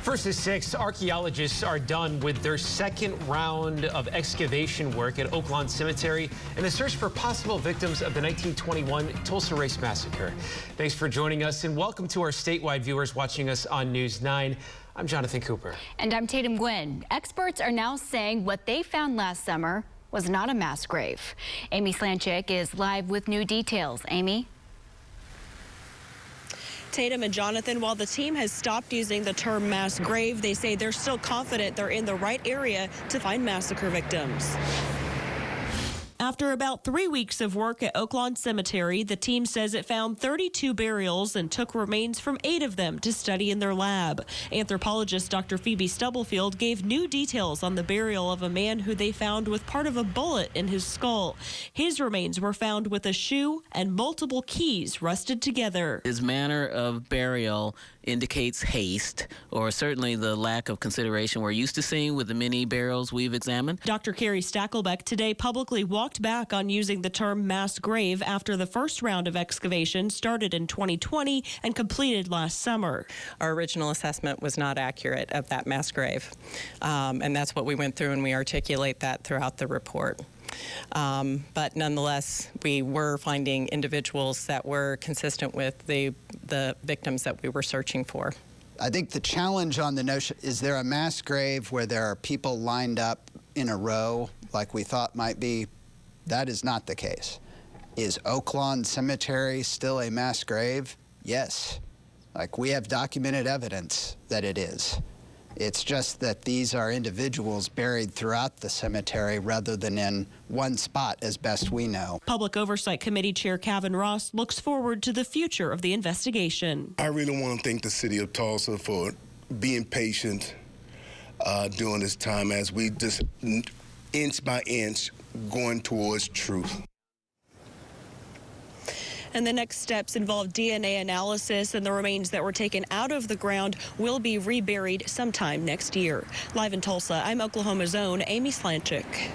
First at 6, archaeologists are done with their second round of excavation work at Oaklawn Cemetery in the search for possible victims of the 1921 Tulsa Race Massacre. Thanks for joining us and welcome to our statewide viewers watching us on News 9. I'm Jonathan Cooper. And I'm Tatum Gwynn. Experts are now saying what they found last summer was not a mass grave. Amy Slanchik is live with new details. Amy? Tatum and Jonathan, while the team has stopped using the term mass grave, they say they're still confident they're in the right area to find massacre victims. After about 3 weeks of work at Oaklawn Cemetery, the team says it found 32 burials and took remains from 8 of them to study in their lab. Anthropologist Dr. Phoebe Stubblefield gave new details on the burial of a man who they found with part of a bullet in his skull. His remains were found with a shoe and multiple keys rusted together. His manner of burial indicates haste, or certainly the lack of consideration we're used to seeing with the many burials we've examined. Dr. Carrie Stackelbeck today publicly walked back on using the term mass grave after the first round of excavation started in 2020 and completed last summer. Our original assessment was not accurate of that mass grave, and that's what we went through, and we articulate that throughout the report. But nonetheless, we were finding individuals that were consistent with the victims that we were searching for. I think the challenge on the notion, is there a mass grave where there are people lined up in a row like we thought might be? That is not the case. Is Oaklawn Cemetery still a mass grave? Yes. Like, we have documented evidence that it is. It's just that these are individuals buried throughout the cemetery rather than in one spot, as best we know. Public Oversight Committee Chair Kavin Ross looks forward to the future of the investigation. I really want to thank the city of Tulsa for being patient during this time as we just inch by inch going towards truth. And the next steps involve DNA analysis, and the remains that were taken out of the ground will be reburied sometime next year. Live in Tulsa, I'm Oklahoma's own Amy Slanchik.